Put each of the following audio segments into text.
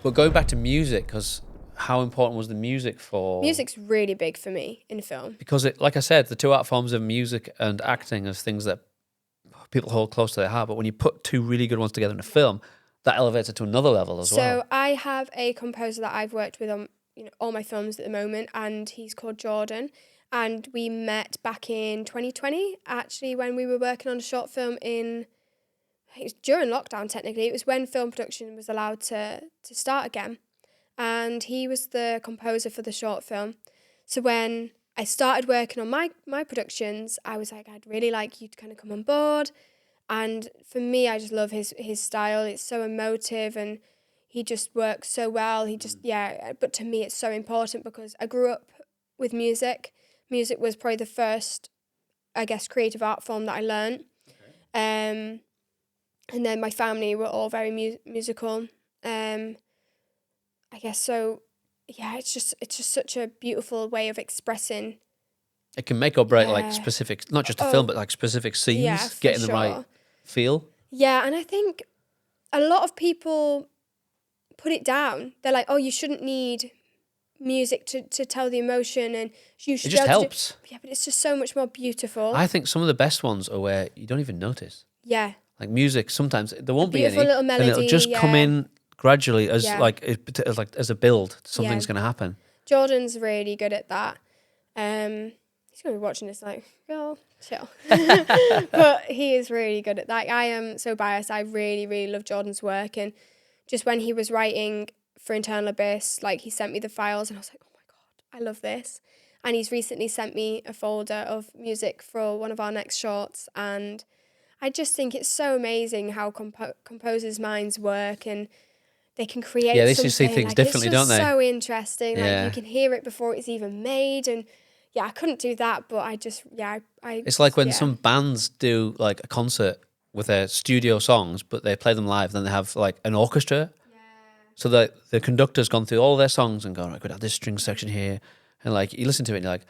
But going back to music, because how important was the music for? Music's really big for me in film. Because it, like I said, the two art forms of music and acting is things that people hold close to their heart. But when you put two really good ones together in a film, that elevates it to another level as well. So I have a composer that I've worked with on all my films at the moment, and he's called Jordan. And we met back in 2020, actually, when we were working on a short film it was during lockdown, technically. It was when film production was allowed to start again. And he was the composer for the short film. So when I started working on my productions, I was like, I'd really like you to kind of come on board. And for me, I just love his style. It's so emotive and he just works so well. But to me, it's so important because I grew up with music. Music was probably the first, I guess, creative art form that I learned. Okay. And then my family were all very musical. I guess so. Yeah, it's just such a beautiful way of expressing. It can make or break like specific, not just a film, but like specific scenes, getting the right feel. Yeah, and I think a lot of people put it down. They're like, oh, you shouldn't need music to tell the emotion, and you should. It just helps. Yeah, but it's just so much more beautiful. I think some of the best ones are where you don't even notice. Yeah. Like music, sometimes there won't be any, little melody, and it'll just come in gradually as as a build. Something's going to happen. Jordan's really good at that. He's going to be watching this like, girl, chill. But he is really good at that. I am so biased. I really, really love Jordan's work. And just when he was writing for Internal Abyss, like he sent me the files and I was like, oh my God, I love this. And he's recently sent me a folder of music for one of our next shorts. And I just think it's so amazing how composers' minds work and they can create something. Yeah, they just see things differently, don't they? It's so interesting. Like you can hear it before it's even made. And yeah, I couldn't do that, but I it's like when some bands do like a concert with their studio songs, but they play them live, then they have like an orchestra. Yeah. So the conductor's gone through all their songs and gone, I could have this string section here. And like you listen to it and you're like,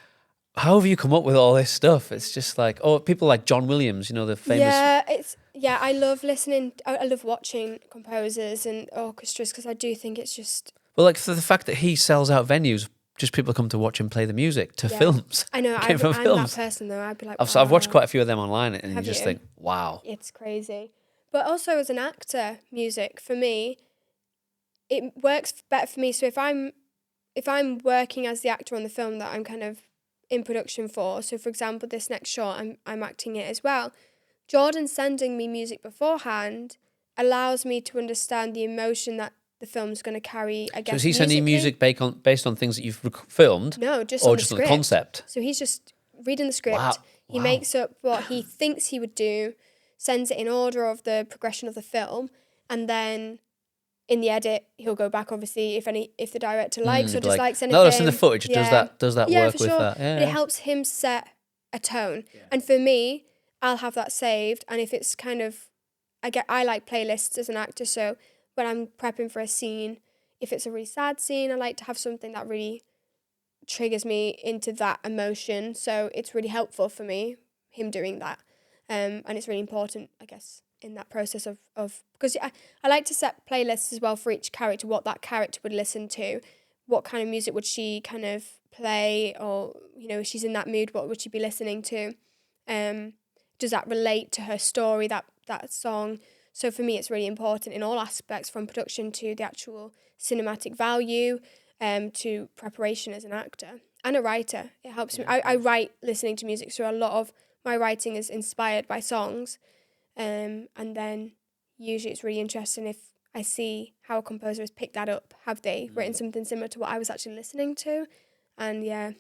how have you come up with all this stuff? It's just like, people like John Williams, the famous... I love listening, I love watching composers and orchestras because I do think it's just... Well, like for the fact that he sells out venues, just people come to watch him play the music to films. I know, I'm that person though, I'd be like, I've watched quite a few of them online and you just think, wow. It's crazy. But also as an actor, music, for me, it works better for me. So if I'm working as the actor on the film that I'm kind of in production for, so for example this next short I'm acting it as well, Jordan sending me music beforehand allows me to understand the emotion that the film's going to carry, I guess. So is he sending music based on things that you've filmed? No, just on the just script. On the concept? So he's just reading the script. Wow. He makes up what he thinks he would do, sends it in order of the progression of the film, and then in the edit, he'll go back, obviously, if the director likes or dislikes anything. No, that's in the footage. Yeah. Does that work for with sure. that? Yeah, but it helps him set a tone. Yeah. And for me, I'll have that saved. And if it's kind of, I like playlists as an actor. So when I'm prepping for a scene, if it's a really sad scene, I like to have something that really triggers me into that emotion. So it's really helpful for me, him doing that. And it's really important, I guess, in that process of because I like to set playlists as well for each character, what that character would listen to, what kind of music would she kind of play, or if she's in that mood, what would she be listening to, does that relate to her story, that song. So for me it's really important in all aspects, from production to the actual cinematic value, to preparation as an actor and a writer. It helps me. I write listening to music, so a lot of my writing is inspired by songs. And then usually it's really interesting if I see how a composer has picked that up. Have they written something similar to what I was actually listening to? And yeah.